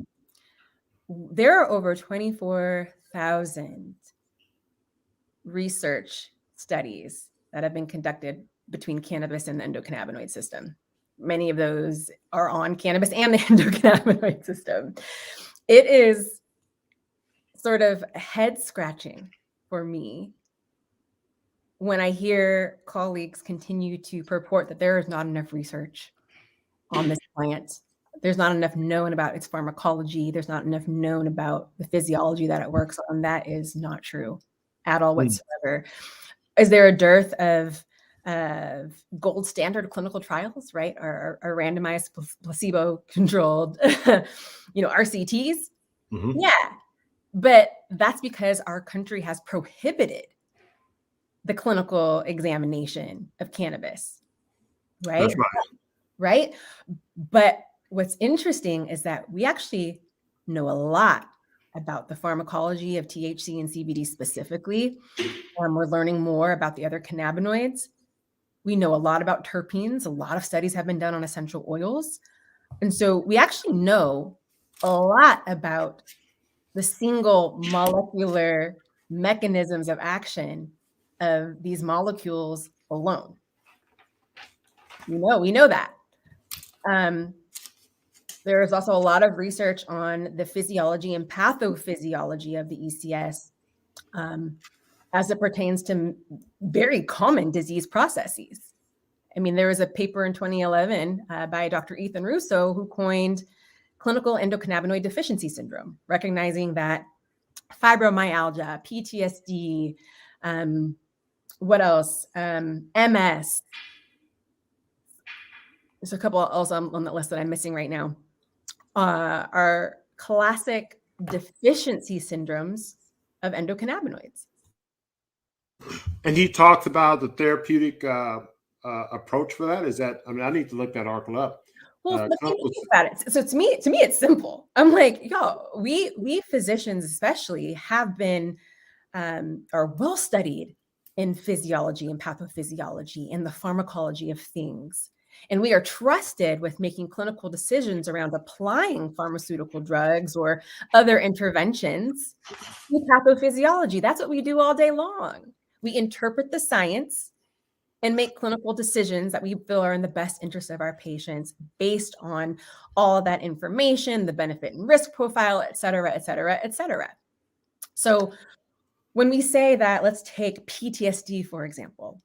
There are over 24,000 research studies that have been conducted between cannabis and the endocannabinoid system. Many of those are on cannabis and the endocannabinoid system. It is sort of head scratching for me when I hear colleagues continue to purport that there is not enough research on this plant. There's not enough known about its pharmacology. There's not enough known about the physiology that it works on. That is not true at all whatsoever. Is there a dearth of gold standard clinical trials, right? Or randomized placebo-controlled, RCTs? Yeah, but that's because our country has prohibited the clinical examination of cannabis, right? That's right. But what's interesting is that we actually know a lot about the pharmacology of THC and CBD specifically. We're learning more about the other cannabinoids. We know a lot about terpenes. A lot of studies have been done on essential oils. And so we actually know a lot about the single molecular mechanisms of action of these molecules alone. We know that. There is also a lot of research on the physiology and pathophysiology of the ECS as it pertains to very common disease processes. I mean, there was a paper in 2011 by Dr. Ethan Russo who coined clinical endocannabinoid deficiency syndrome, recognizing that fibromyalgia, PTSD, what else? MS. There's a couple else on that list that I'm missing right now. Are classic deficiency syndromes of endocannabinoids. And he talks about the therapeutic approach for that. Is that? I mean, I need to look that article up. Well, think about it. So to me, it's simple. I'm like, yo, we physicians especially have been are well studied in physiology and pathophysiology and the pharmacology of things. And we are trusted with making clinical decisions around applying pharmaceutical drugs or other interventions with pathophysiology. That's what we do all day long. We interpret the science and make clinical decisions that we feel are in the best interest of our patients based on all of that information, the benefit and risk profile, et cetera, et cetera, et cetera. So when we say that, let's take PTSD, for example,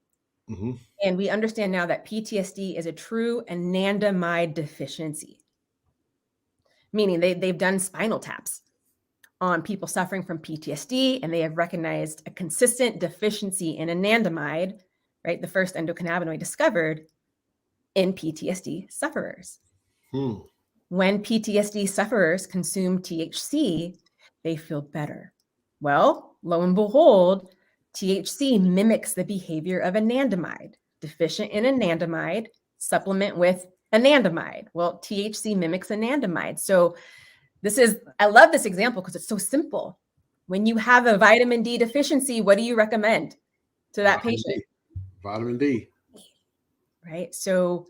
and we understand now that PTSD is a true anandamide deficiency, meaning they've done spinal taps on people suffering from PTSD, and they have recognized a consistent deficiency in anandamide, right? The first endocannabinoid discovered in PTSD sufferers. When PTSD sufferers consume THC, they feel better. Well, lo and behold, THC mimics the behavior of anandamide. Deficient in anandamide, supplement with anandamide. Well, THC mimics anandamide. So I love this example because it's so simple. When you have a vitamin D deficiency, what do you recommend to that patient? Vitamin D. Right? So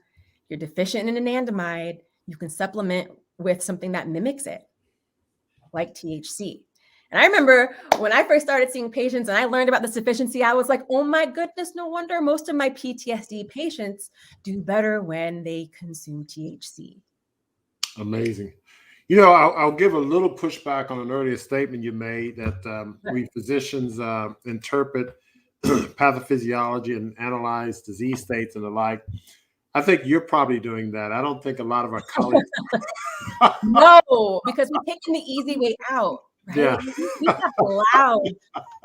you're deficient in anandamide, you can supplement with something that mimics it, like THC. And I remember when I first started seeing patients and I learned about this deficiency, I was like, oh my goodness, no wonder most of my PTSD patients do better when they consume THC. Amazing. You know, I'll give a little pushback on an earlier statement you made that we physicians interpret pathophysiology and analyze disease states and the like. I think you're probably doing that. I don't think a lot of our colleagues. No, because we've taken the easy way out. Right? Yeah. We have allowed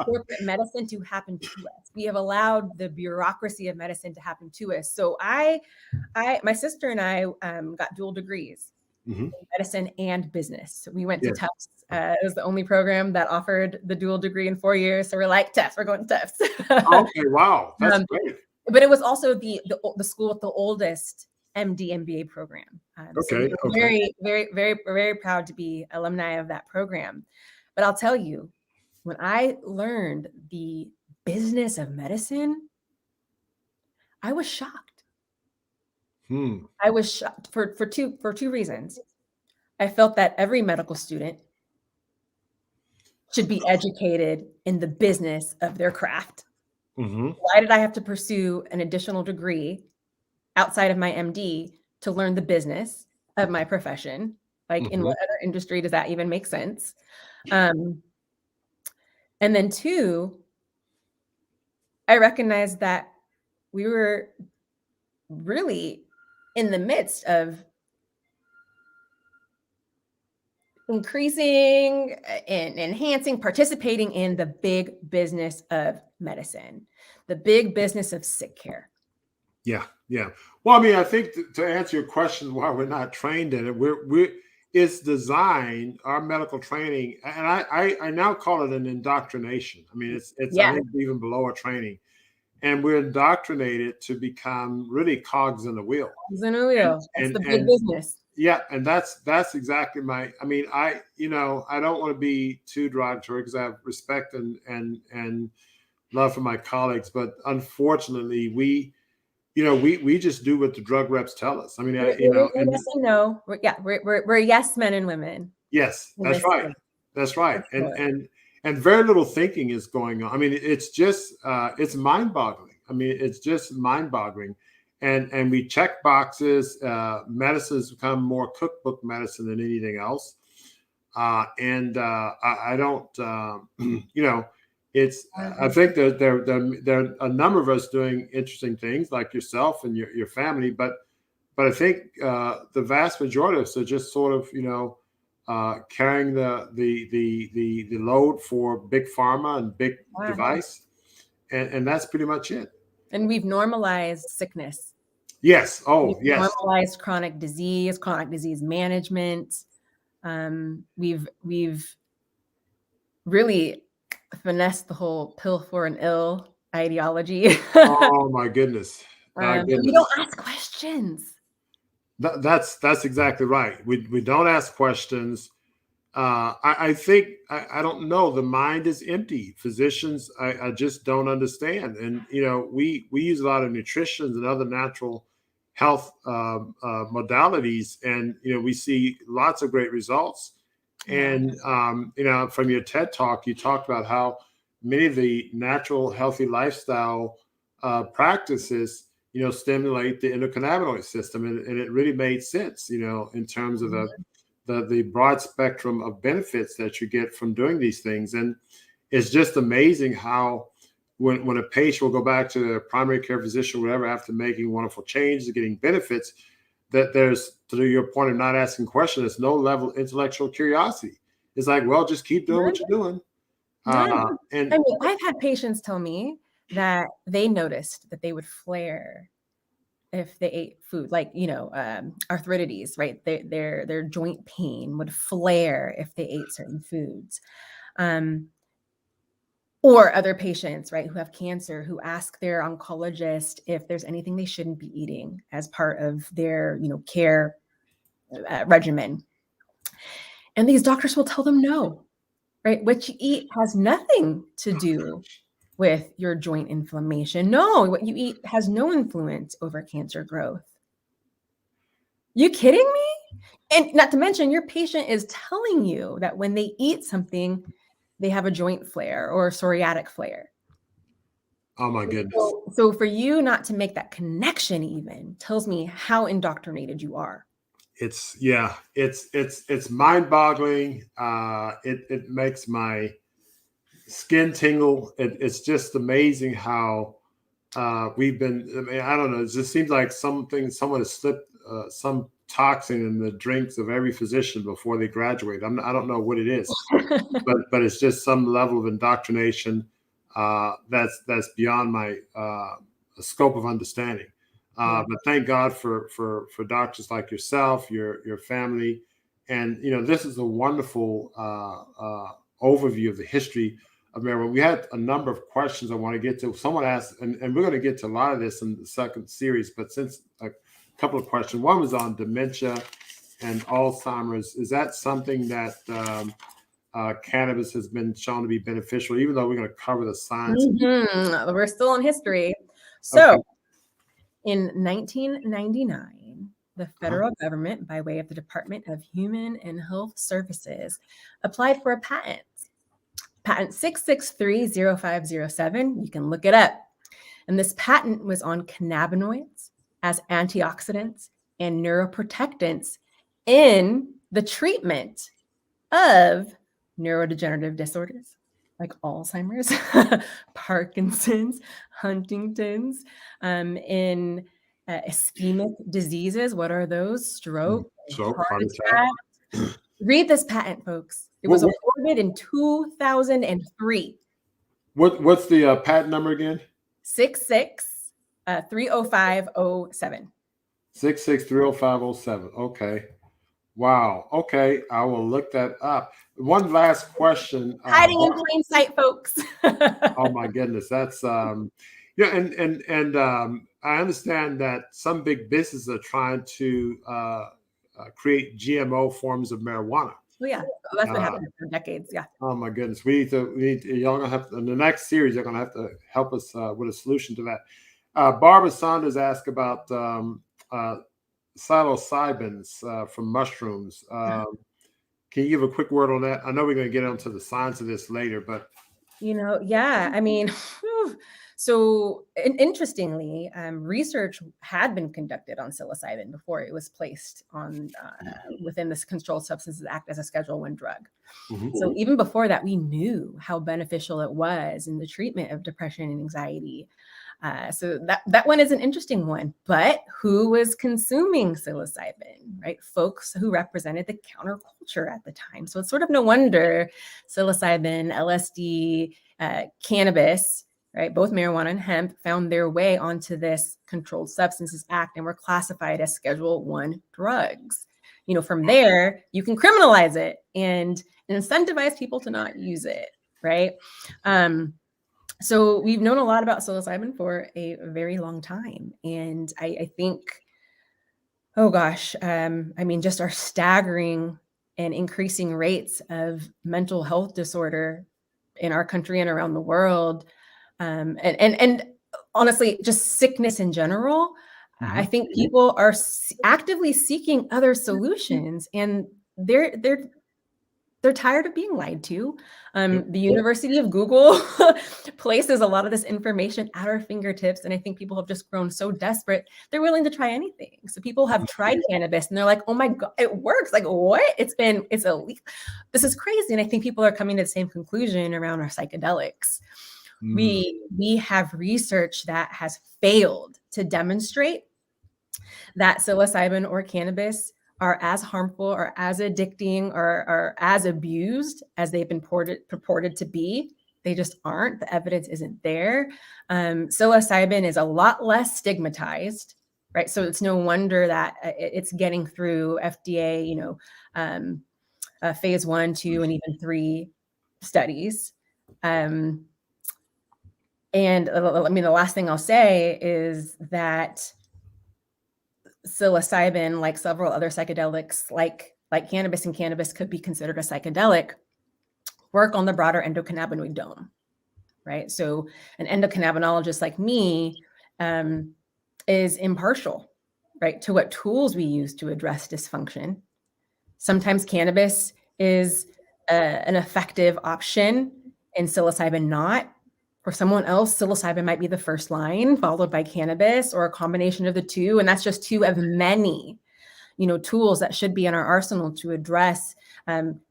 corporate medicine to happen to us. We have allowed the bureaucracy of medicine to happen to us. So my sister and I got dual degrees in medicine and business. So we went to Tufts. It was the only program that offered the dual degree in 4 years. So we're like, Tufts, we're going to Tufts. Okay, wow, that's great. But it was also the school with the oldest MD MBA program. So we were very, very, very, very proud to be alumni of that program. But I'll tell you, when I learned the business of medicine, I was shocked. I was shocked for two reasons. I felt that every medical student should be educated in the business of their craft. Why did I have to pursue an additional degree outside of my MD to learn the business of my profession? Like, in what other industry does that even make sense? And then two, I recognized that we were really in the midst of increasing and enhancing, participating in the big business of medicine, the big business of sick care. Yeah. Well, I mean, I think to answer your question, why we're not trained in it, it's designed, our medical training, and I now call it an indoctrination. I mean, it's I think even below a training, and we're indoctrinated to become really cogs in the wheel. Cogs in the wheel. That's the big business. Yeah, and that's exactly I mean, I don't want to be too derogatory because I have respect and love for my colleagues, but unfortunately, we just do what the drug reps tell us. I mean, We're and yes and no. We're yes men and women. yes, In that's this right. space, That's right. for sure. And very little thinking is going on. I mean, it's just it's mind-boggling. I mean, it's just mind-boggling. And we check boxes. Medicine's become more cookbook medicine than anything else. I don't, it's. I think there are a number of us doing interesting things like yourself and your family, but I think the vast majority of us are just sort of, carrying the load for big pharma and big Yeah. device, and that's pretty much it. And we've normalized sickness. Yes. Oh, We've yes. normalized chronic disease management. We've really finessed the whole pill for an ill ideology. Oh my goodness. My And we goodness. don't ask questions. That's exactly right. We don't ask questions. I think I don't know. The mind is empty. Physicians, I just don't understand. And we use a lot of nutrition and other natural health modalities, and we see lots of great results. And from your TED talk, you talked about how many of the natural healthy lifestyle practices stimulate the endocannabinoid system, and it really made sense in terms of the broad spectrum of benefits that you get from doing these things. And it's just amazing how when a patient will go back to their primary care physician, whatever, after making wonderful changes, getting benefits, that there's, to your point of not asking questions, there's no level of intellectual curiosity. It's like, well, just keep doing what you're doing. And And I mean, I've had patients tell me that they noticed that they would flare if they ate food, like arthritides, right? Their joint pain would flare if they ate certain foods. Or other patients, right, who have cancer, who ask their oncologist if there's anything they shouldn't be eating as part of their, care regimen. And these doctors will tell them no, right? What you eat has nothing to do with your joint inflammation. No, what you eat has no influence over cancer growth. You kidding me? And not to mention, your patient is telling you that when they eat something, they have a joint flare or a psoriatic flare. oh my goodness. So for you not to make that connection even tells me how indoctrinated you are. It's mind-boggling. It makes my skin tingle. It's just amazing how we've been. I mean, I don't know. It just seems like someone has slipped some toxin in the drinks of every physician before they graduate. I don't know what it is, but it's just some level of indoctrination that's beyond my scope of understanding. But thank God for doctors like yourself, your family, and this is a wonderful overview of the history of marijuana. We had a number of questions I want to get to. Someone asked, and we're going to get to a lot of this in the second series, but since a couple of questions. One was on dementia and Alzheimer's. Is that something that cannabis has been shown to be beneficial, even though we're going to cover the science? Mm-hmm. We're still in history. So Okay. In 1999, the federal government, by way of the Department of Human and Health Services, applied for a patent. Patent 6630507. You can look it up. And this patent was on cannabinoids as antioxidants and neuroprotectants in the treatment of neurodegenerative disorders like Alzheimer's, Parkinson's, Huntington's, in ischemic diseases. What are those? Stroke, heart attack. Read this patent, folks. It was awarded in 2003. What's the patent number again? 6630507. 6630507. Okay. Wow. Okay. I will look that up. One last question. Hiding in plain sight, folks. Oh my goodness. That's and I understand that some big businesses are trying to create GMO forms of marijuana. Oh yeah, that's what happened for decades. Yeah. Oh my goodness, we need to. Y'all gonna have to, in the next series. You're gonna have to help us with a solution to that. Barbara Saunders asked about psilocybins from mushrooms. Can you give a quick word on that? I know we're going to get onto the science of this later, but Yeah, I mean, so interestingly, research had been conducted on psilocybin before it was placed on within this Controlled Substances Act as a Schedule I drug. So even before that, we knew how beneficial it was in the treatment of depression and anxiety. So that one is an interesting one. But who was consuming psilocybin, right? Folks who represented the counterculture at the time. So it's sort of no wonder psilocybin, LSD, cannabis, right? Both marijuana and hemp found their way onto this Controlled Substances Act and were classified as Schedule I drugs. From there, you can criminalize it and incentivize people to not use it, right? So we've known a lot about psilocybin for a very long time. And I think, oh gosh, I mean, just our staggering and increasing rates of mental health disorder in our country and around the world. And honestly, just sickness in general. I think people are actively seeking other solutions, and they're tired of being lied to. The University of Google places a lot of this information at our fingertips. And I think people have just grown so desperate, they're willing to try anything. So people have tried cannabis and they're like, oh my God, it works. Like what? It's illegal. This is crazy. And I think people are coming to the same conclusion around our psychedelics. We have research that has failed to demonstrate that psilocybin or cannabis are as harmful or as addicting or as abused as they've been purported to be. They just aren't. The evidence isn't there. Psilocybin is a lot less stigmatized, right? So it's no wonder that it's getting through FDA, phase 1, 2, and even 3 studies. And I mean, the last thing I'll say is that psilocybin, like several other psychedelics, like cannabis, and cannabis could be considered a psychedelic, work on the broader endocannabinoid dome, right? So an endocannabinologist like me is impartial, right, to what tools we use to address dysfunction. Sometimes cannabis is an effective option and psilocybin not. For someone else, psilocybin might be the first line, followed by cannabis, or a combination of the two. And that's just two of many, tools that should be in our arsenal to address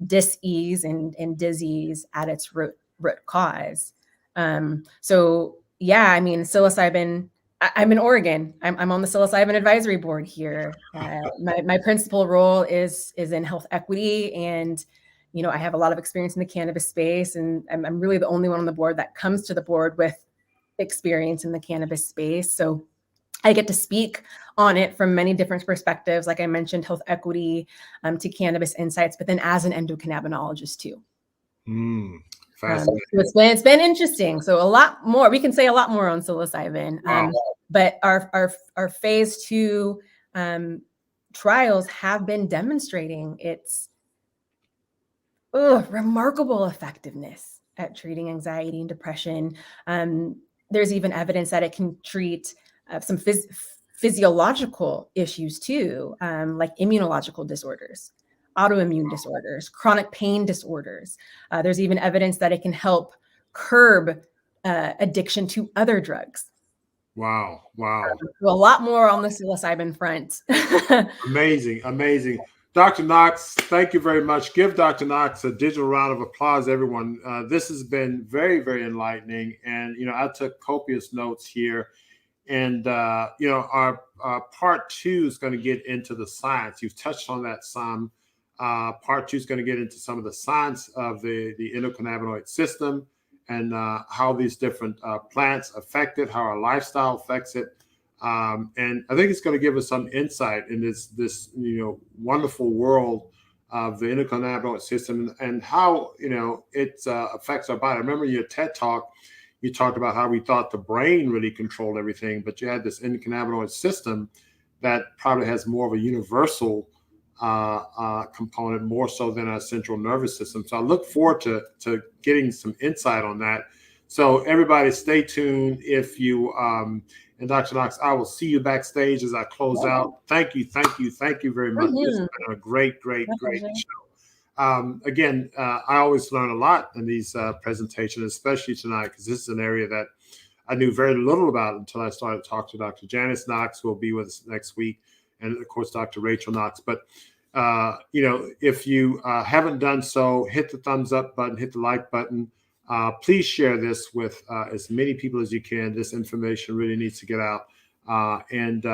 dis-ease and disease at its root cause. So yeah, I mean, psilocybin, I'm in Oregon. I'm on the psilocybin advisory board here. My principal role is in health equity, and I have a lot of experience in the cannabis space, and I'm really the only one on the board that comes to the board with experience in the cannabis space. So I get to speak on it from many different perspectives, like I mentioned, health equity to cannabis insights, but then as an endocannabinologist too. Fascinating. So it's been interesting. So a lot more, we can say a lot more on psilocybin. Wow. But our phase 2 trials have been demonstrating its remarkable effectiveness at treating anxiety and depression. There's even evidence that it can treat some physiological issues too, like immunological disorders, autoimmune disorders, chronic pain disorders. There's even evidence that it can help curb addiction to other drugs. Wow. So a lot more on the psilocybin front. Amazing. Dr. Knox, thank you very much. Give Dr. Knox a digital round of applause, everyone. This has been very, very enlightening. And, I took copious notes here. And, our part 2 is going to get into the science. You've touched on that some. Part 2 is going to get into some of the science of the endocannabinoid system and how these different plants affect it, how our lifestyle affects it. And I think it's going to give us some insight in this wonderful world of the endocannabinoid system and how it affects our body. I remember your TED talk, you talked about how we thought the brain really controlled everything, but you had this endocannabinoid system that probably has more of a universal component, more so than our central nervous system. So I look forward to getting some insight on that. So everybody, stay tuned. If you And Dr. Knox, I will see you backstage as I close out. Thank you very much. This has been a great show. Again, I always learn a lot in these presentations, especially tonight, because this is an area that I knew very little about until I started to talk to Dr. Janice Knox, who will be with us next week, and of course, Dr. Rachel Knox. But if you haven't done so, hit the thumbs up button, hit the like button. Please share this with as many people as you can. This information really needs to get out. And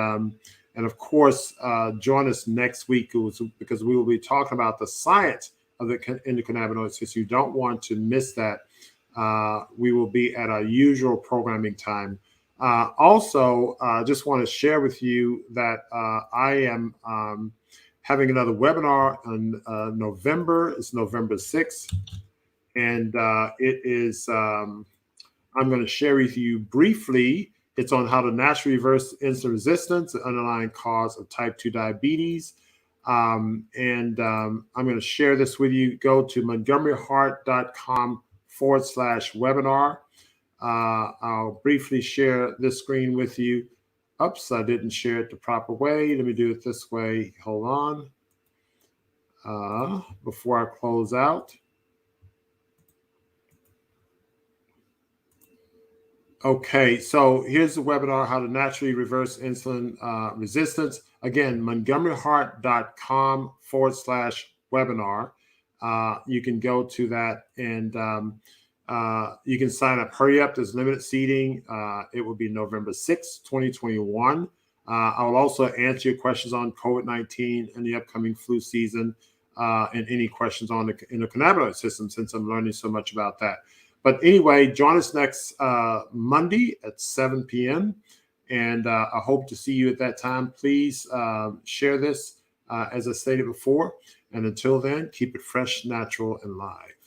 of course, join us next week because we will be talking about the science of the endocannabinoids. So you don't want to miss that. We will be at our usual programming time. Also, just want to share with you that I am having another webinar on November. It's November 6th. And it is, I'm going to share with you briefly. It's on how to naturally reverse insulin resistance, the underlying cause of type 2 diabetes. I'm going to share this with you. Go to montgomeryheart.com/webinar. I'll briefly share this screen with you. Oops, I didn't share it the proper way. Let me do it this way. Hold on. Before I close out. Okay, so here's the webinar, how to naturally reverse insulin resistance. Again, montgomeryheart.com/webinar. You can go to that and you can sign up. Hurry up, there's limited seating. It will be November 6th, 2021. I will also answer your questions on COVID-19 and the upcoming flu season and any questions on the endocannabinoid system, since I'm learning so much about that. But anyway, join us next Monday at 7 p.m. And I hope to see you at that time. Please share this, as I stated before. And until then, keep it fresh, natural, and live.